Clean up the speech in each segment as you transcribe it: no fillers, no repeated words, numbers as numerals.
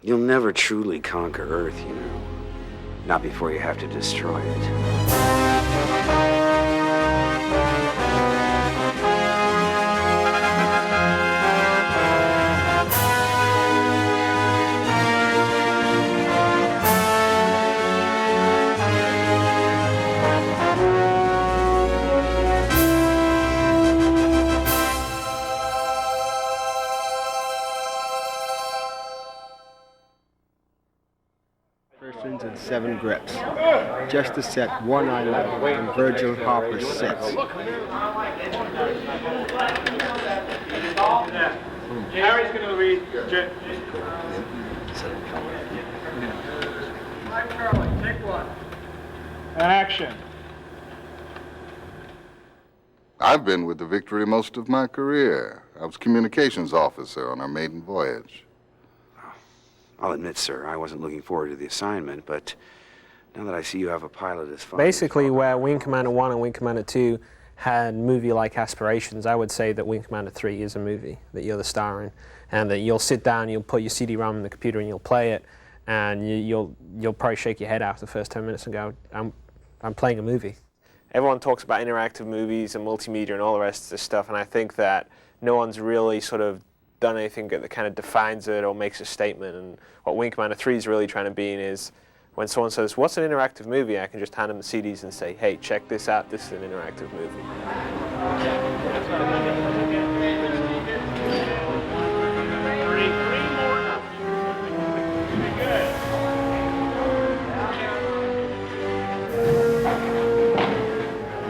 You'll never truly conquer Earth, you know. Not before you have to destroy it. Persons and 7 grips. Just to set one eye level on Virgil Harper's sets. Harry's going to read. Charlie, take one. Action. I've been with the Victory most of my career. I was communications officer on our maiden voyage. I'll admit, sir, I wasn't looking forward to the assignment, but now that I see you have a pilot as fun. Basically, where Wing Commander 1 and Wing Commander 2 had movie-like aspirations, I would say that Wing Commander 3 is a movie that you're the star in, and that you'll sit down, you'll put your CD-ROM in the computer and you'll play it, and you'll probably shake your head after the first 10 minutes and go, I'm playing a movie. Everyone talks about interactive movies and multimedia and all the rest of this stuff, and I think that no one's really sort of done anything that kind of defines it or makes a statement. And what Wing Commander 3 is really trying to be in is when someone says, what's an interactive movie? I can just hand them the CDs and say, hey, check this out, this is an interactive movie.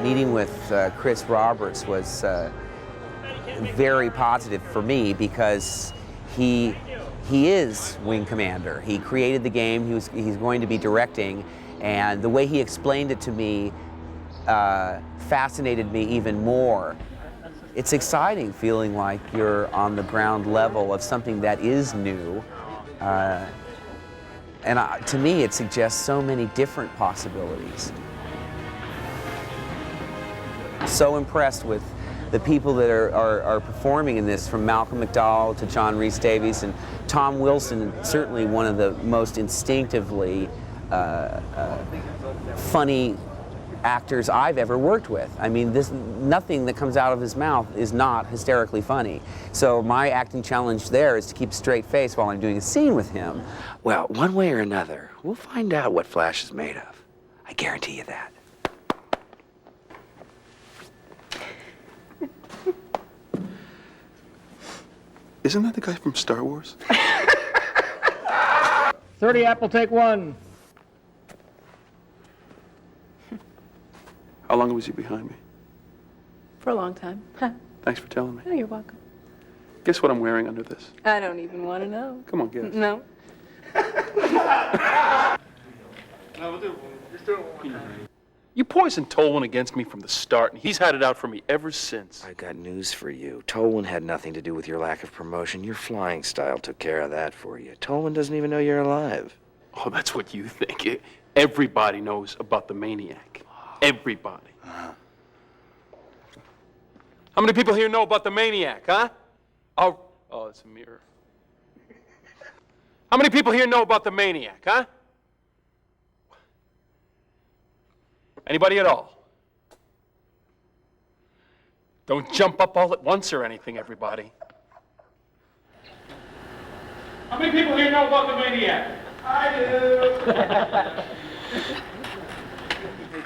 Meeting with Chris Roberts was very positive for me because he is Wing Commander. He created the game, he's going to be directing, and the way he explained it to me fascinated me even more. It's exciting feeling like you're on the ground level of something that is new, and to me it suggests so many different possibilities. So impressed with the people that are performing in this, from Malcolm McDowell to John Rhys Davies, and Tom Wilson, certainly one of the most instinctively funny actors I've ever worked with. I mean, nothing that comes out of his mouth is not hysterically funny. So my acting challenge there is to keep a straight face while I'm doing a scene with him. Well, one way or another, we'll find out what Flash is made of. I guarantee you that. Isn't that the guy from Star Wars? 30 Apple, take one. How long was he behind me? For a long time. Thanks for telling me. Oh, you're welcome. Guess what I'm wearing under this? I don't even want to know. Come on, guess. No. You poisoned Tolwyn against me from the start, and he's had it out for me ever since. I got news for you. Tolwyn had nothing to do with your lack of promotion. Your flying style took care of that for you. Tolwyn doesn't even know you're alive. Oh, that's what you think. Everybody knows about the Maniac. Everybody. How many people here know about the Maniac, huh? Oh, it's a mirror. How many people here know about the Maniac, huh? Anybody at all? Don't jump up all at once or anything, everybody. How many people here know about the Maniac? I do.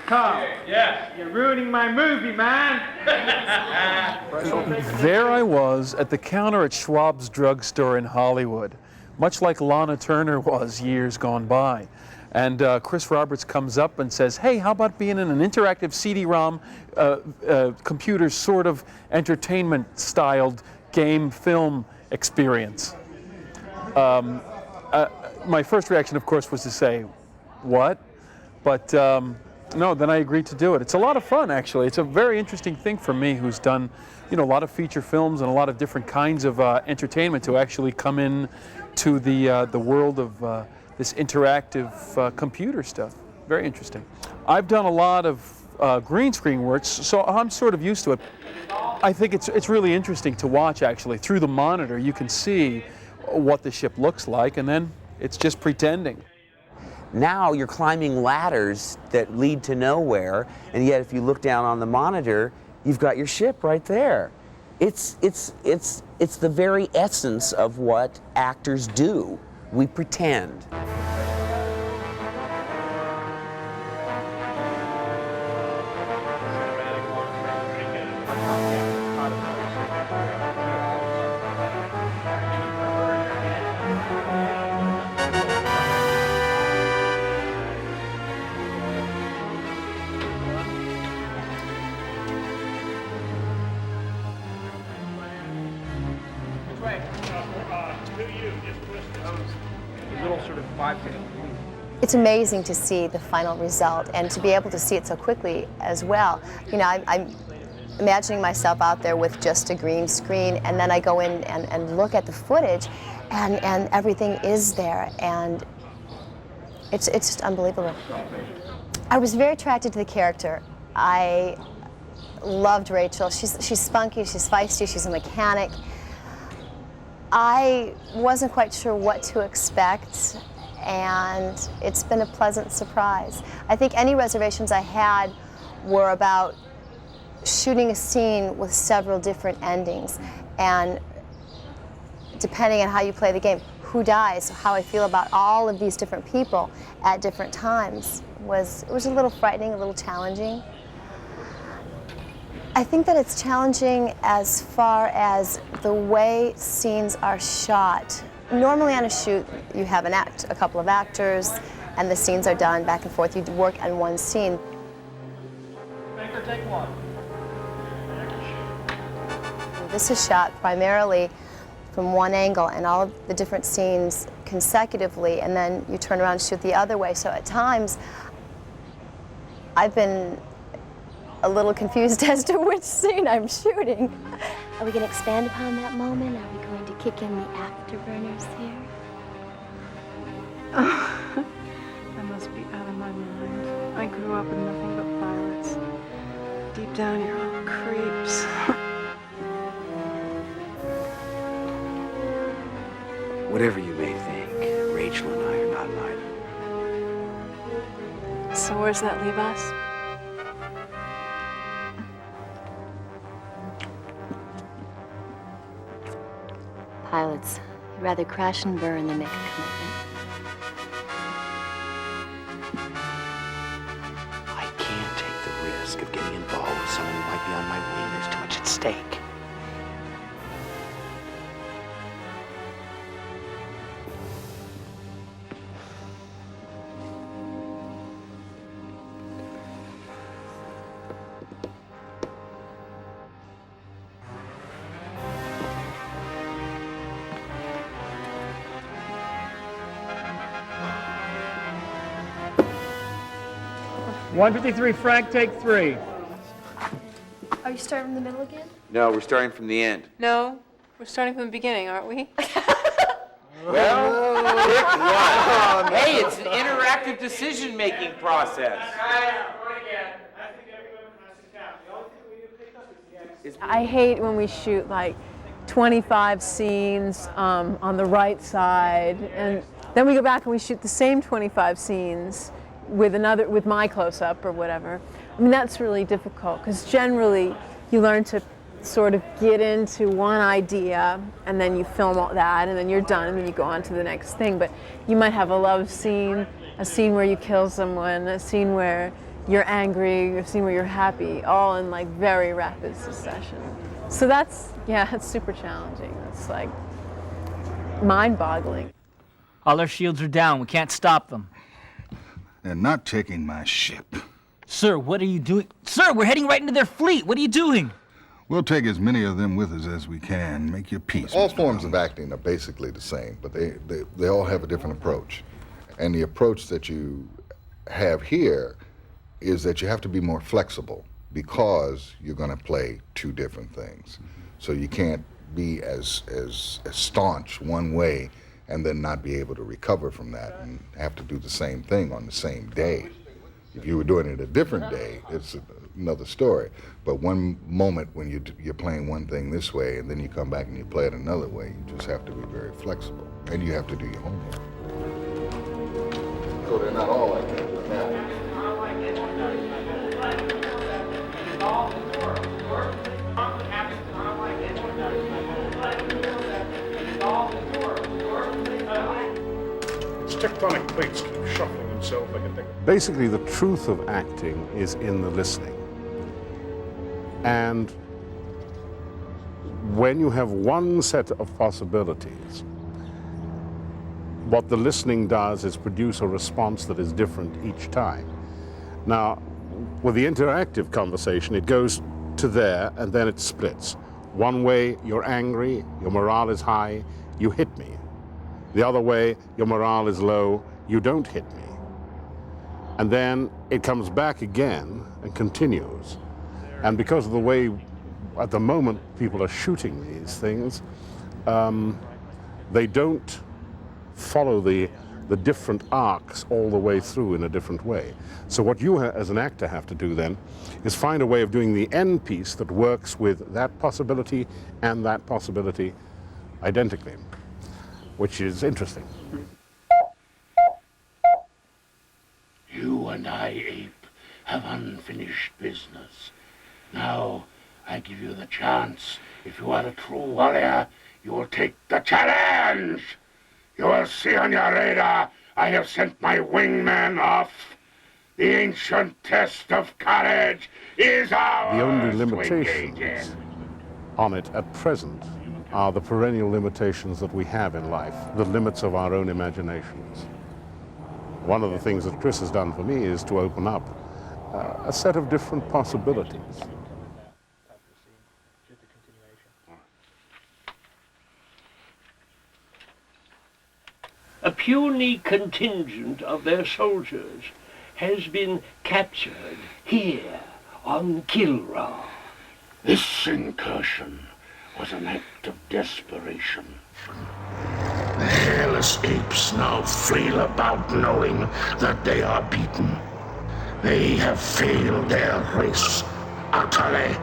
Tom, Yes. you're ruining my movie, man. There I was at the counter at Schwab's drugstore in Hollywood, much like Lana Turner was years gone by. And Chris Roberts comes up and says, hey, how about being in an interactive CD-ROM computer sort of entertainment-styled game film experience? My first reaction, of course, was to say, what? But no, then I agreed to do it. It's a lot of fun, actually. It's a very interesting thing for me, who's done, a lot of feature films and a lot of different kinds of entertainment, to actually come in to the world of this interactive computer stuff. Very interesting. I've done a lot of green screen works, so I'm sort of used to it. I think it's really interesting to watch, actually. Through the monitor, you can see what the ship looks like, and then It's just pretending. Now you're climbing ladders that lead to nowhere, and yet if you look down on the monitor, you've got your ship right there. It's the very essence of what actors do. We pretend. It's amazing to see the final result and to be able to see it so quickly as well. You know, I'm imagining myself out there with just a green screen, and then I go in and look at the footage, and everything is there, and it's just unbelievable. I was very attracted to the character. I loved Rachel. She's spunky, she's feisty, she's a mechanic. I wasn't quite sure what to expect, and it's been a pleasant surprise. I think any reservations I had were about shooting a scene with several different endings, and depending on how you play the game, who dies, how I feel about all of these different people at different times it was a little frightening, a little challenging. I think that it's challenging as far as the way scenes are shot. Normally on a shoot, you have a couple of actors, and the scenes are done back and forth. You work on one scene. Banker, take one. This is shot primarily from one angle, and all of the different scenes consecutively, and then you turn around and shoot the other way. So at times, I've been a little confused as to which scene I'm shooting. Are we going to expand upon that moment? Are we going to kick in the afterburners here? Oh, I must be out of my mind. I grew up with nothing but violets. Deep down, you're all creeps. Whatever you may think, Rachel and I are not an item. So where's that leave us? Pilots, you'd rather crash and burn than make a commitment. I can't take the risk of getting involved with someone who might be on my wing. There's too much at stake. .153, Frank, take 3. Are you starting from the middle again? No, we're starting from the end. No, we're starting from the beginning, aren't we? Well, pick one. Hey, it's an interactive decision-making process. I hate when we shoot like 25 scenes on the right side, and then we go back and we shoot the same 25 scenes with my close-up or whatever. I mean, that's really difficult because generally you learn to sort of get into one idea and then you film all that and then you're done and then you go on to the next thing. But you might have a love scene, a scene where you kill someone, a scene where you're angry, a scene where you're happy, all in like very rapid succession. So it's super challenging. It's like mind-boggling. All our shields are down. We can't stop them. They're not taking my ship. Sir, what are you doing? Sir, we're heading right into their fleet. What are you doing? We'll take as many of them with us as we can. Make your peace. All Mr. forms of Collins. acting are basically the same, but they all have a different approach. And the approach that you have here is that you have to be more flexible because you're going to play two different things. So you can't be as staunch one way and then not be able to recover from that and have to do the same thing on the same day. If you were doing it a different day, it's another story. But one moment when you're playing one thing this way and then you come back and you play it another way, you just have to be very flexible and you have to do your homework. So they're not all like that now. Tectonic plates keep shuffling themselves like a deck. Basically, the truth of acting is in the listening. And when you have one set of possibilities, what the listening does is produce a response that is different each time. Now, with the interactive conversation, it goes to there and then it splits. One way, you're angry, your morale is high, you hit me. The other way, your morale is low, you don't hit me. And then it comes back again and continues. And because of the way, at the moment, people are shooting these things, they don't follow the different arcs all the way through in a different way. So what you as an actor have to do then is find a way of doing the end piece that works with that possibility and that possibility identically, which is interesting. You and I, Ape, have unfinished business. Now, I give you the chance. If you are a true warrior, you will take the challenge. You will see on your radar, I have sent my wingman off. The ancient test of courage is ours. The only limitations on it at present are the perennial limitations that we have in life, the limits of our own imaginations. One of the things that Chris has done for me is to open up a set of different possibilities. A puny contingent of their soldiers has been captured here on Kilra. This incursion was an act of desperation. The hairless apes now flail about knowing that they are beaten. They have failed their race utterly.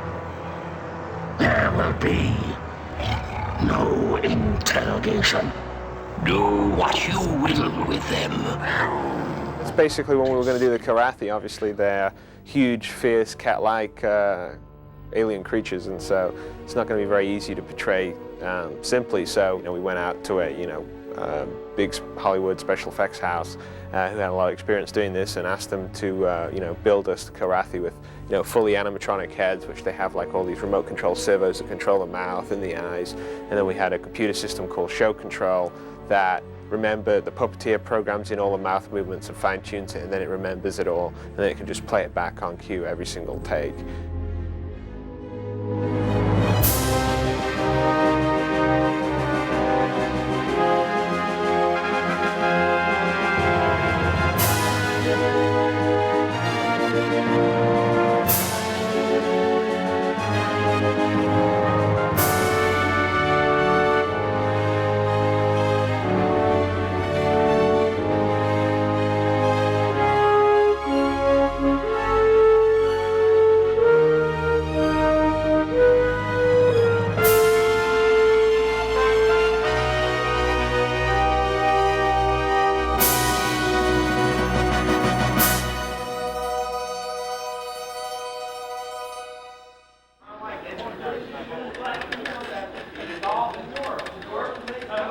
There will be no interrogation. Do what you will with them. It's basically when we were going to do the Karathi, obviously they're huge, fierce, cat-like alien creatures, and so it's not going to be very easy to portray simply. So we went out to a big Hollywood special effects house who had a lot of experience doing this, and asked them to build us the Karathi with fully animatronic heads, which they have like all these remote control servos that control the mouth and the eyes, and then we had a computer system called Show Control that remembered the puppeteer programs in all the mouth movements and fine-tunes it, and then it remembers it all, and then it can just play it back on cue every single take.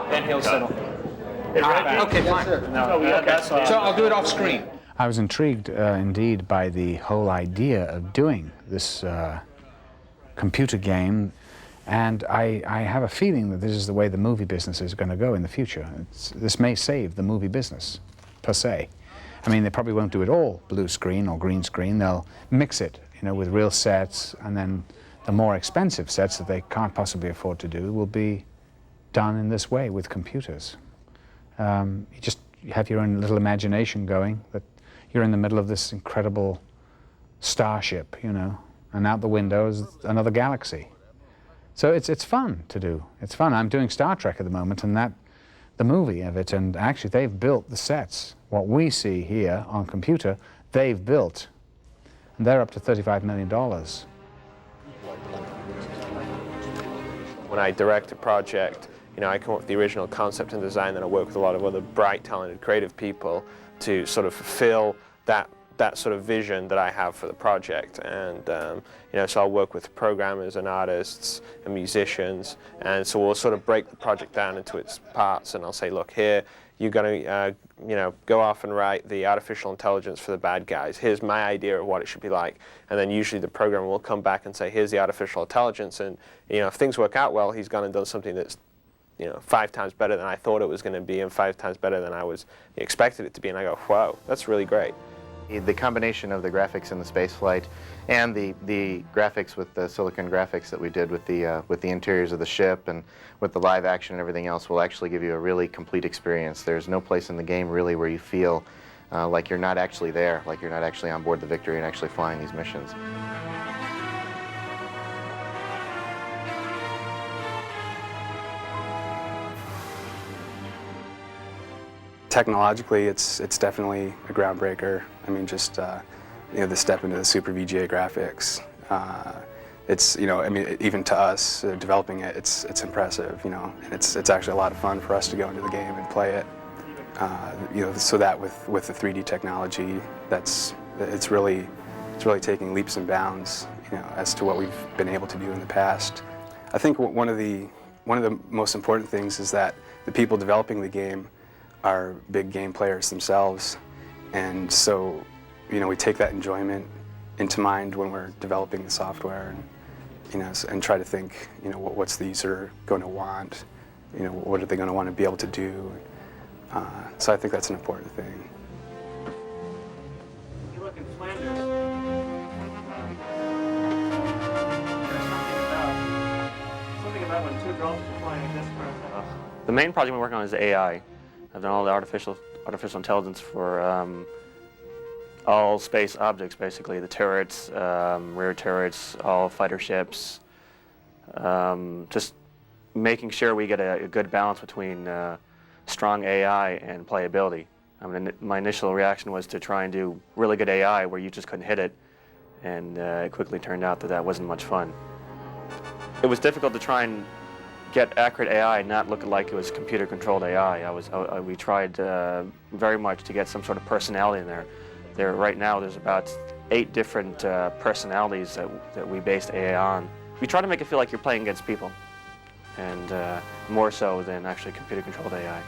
Then he'll settle. Okay, fine. So I'll do it off screen. I was intrigued indeed by the whole idea of doing this computer game, and I have a feeling that this is the way the movie business is going to go in the future. This may save the movie business, per se. I mean, they probably won't do it all blue screen or green screen. They'll mix it, with real sets, and then the more expensive sets that they can't possibly afford to do will be done in this way with computers. You just have your own little imagination going, that you're in the middle of this incredible starship, and out the window is another galaxy. So it's fun to do. It's fun. I'm doing Star Trek at the moment, and the movie of it, and actually they've built the sets. What we see here on computer, they've built, and they're up to $35 million. When I direct a project, You know, I come up with the original concept and design, then I work with a lot of other bright, talented, creative people to sort of fulfill that sort of vision that I have for the project. And you know, so I'll work with programmers and artists and musicians, and so we'll sort of break the project down into its parts, and I'll say, look, here you're going to you know, go off and write the artificial intelligence for the bad guys. Here's my idea of what it should be like. And then usually the programmer will come back and say, here's the artificial intelligence, and you know, if things work out well, he's gone and done something that's, you know, 5 times better than I thought it was going to be, and 5 times better than I was expected it to be. And I go, wow, that's really great. The combination of the graphics in the spaceflight and the graphics with the silicon graphics that we did with the interiors of the ship and with the live action and everything else will actually give you a really complete experience. There's no place in the game really where you feel like you're not actually there, like you're not actually on board the Victory and actually flying these missions. Technologically, it's definitely a groundbreaker. I mean, just you know, the step into the Super VGA graphics. It's, you know, I mean, even to us developing it, it's impressive. You know, and it's actually a lot of fun for us to go into the game and play it. You know, so that with the 3D technology, it's really taking leaps and bounds, you know, as to what we've been able to do in the past. I think one of the most important things is that the people developing the game are big game players themselves, and so, you know, we take that enjoyment into mind when we're developing the software, and you know, and try to think, you know, what's the user going to want, you know, what are they going to want to be able to do. So I think that's an important thing. You look in Flanders. Something about when 2 drones are flying in this front. The main project we're working on is AI. I've done all the artificial intelligence for all space objects, basically. The turrets, rear turrets, all fighter ships. Just making sure we get a good balance between strong AI and playability. I mean, my initial reaction was to try and do really good AI where you just couldn't hit it, and it quickly turned out that that wasn't much fun. It was difficult to try and get accurate AI and not look like it was computer-controlled AI. We tried very much to get some sort of personality in there. Right now, there's about 8 different personalities that we based AI on. We try to make it feel like you're playing against people, and more so than actually computer-controlled AI.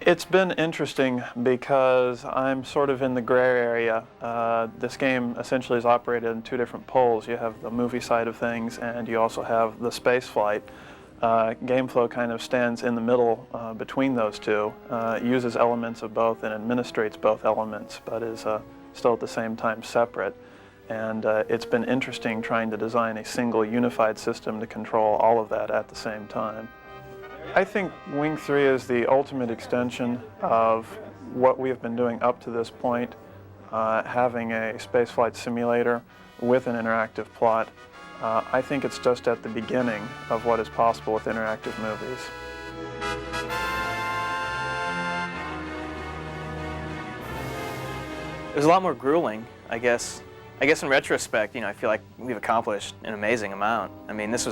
It's been interesting because I'm sort of in the gray area. This game essentially is operated in 2 different poles. You have the movie side of things, and you also have the space flight. GameFlow kind of stands in the middle between those 2. It uses elements of both and administrates both elements, but is still at the same time separate. And it's been interesting trying to design a single unified system to control all of that at the same time. I think Wing 3 is the ultimate extension of what we have been doing up to this point, having a spaceflight simulator with an interactive plot. I think it's just at the beginning of what is possible with interactive movies. It was a lot more grueling, I guess. I guess in retrospect, you know, I feel like we've accomplished an amazing amount. I mean, this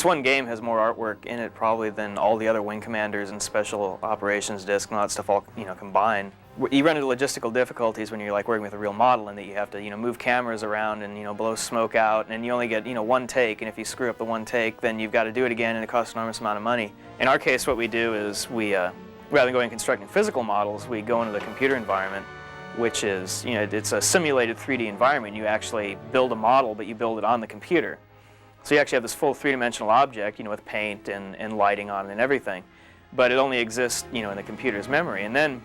one game has more artwork in it probably than all the other Wing Commanders and Special Operations Disc and all that stuff all, you know, combined. You run into logistical difficulties when you're like working with a real model, and that you have to, you know, move cameras around and, you know, blow smoke out, and you only get, you know, 1 take, and if you screw up the 1 take, then you've got to do it again, and it costs an enormous amount of money. In our case, what we do is we, rather than going and constructing physical models, we go into the computer environment, which is, you know, it's a simulated 3D environment. You actually build a model, but you build it on the computer. So you actually have this full 3-dimensional object, you know, with paint and lighting on it and everything, but it only exists, you know, in the computer's memory. And then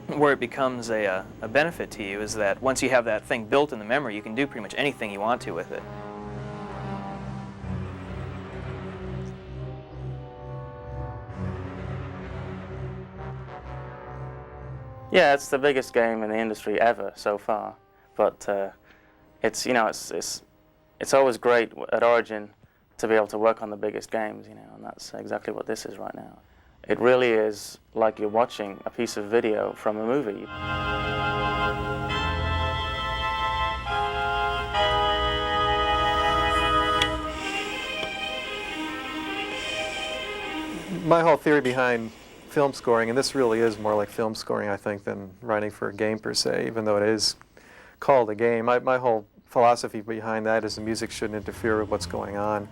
where it becomes a benefit to you is that once you have that thing built in the memory, you can do pretty much anything you want to with it. Yeah, it's the biggest game in the industry ever so far, but it's, you know, it's always great at Origin to be able to work on the biggest games, you know, and that's exactly what this is right now. It really is like you're watching a piece of video from a movie. my whole theory behind film scoring, and this really is more like film scoring, I think, than writing for a game per se, even though it is called a game. My whole philosophy behind that is the music shouldn't interfere with what's going on.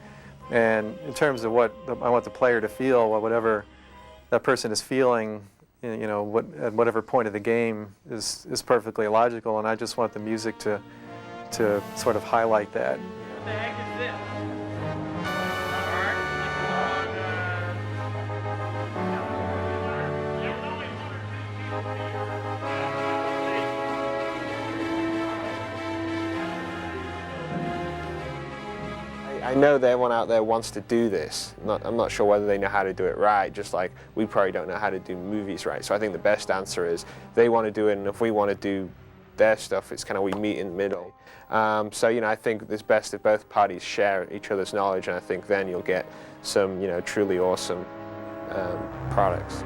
And in terms of what I want the player to feel, whatever that person is feeling, you know, at whatever point of the game is perfectly logical, and I just want the music to sort of highlight that. What the heck is this? I know that everyone out there wants to do this. I'm not sure whether they know how to do it right, just like we probably don't know how to do movies right. So I think the best answer is they want to do it, and if we want to do their stuff, it's kind of we meet in the middle. So, you know, I think it's best if both parties share each other's knowledge, and I think then you'll get some, you know, truly awesome products.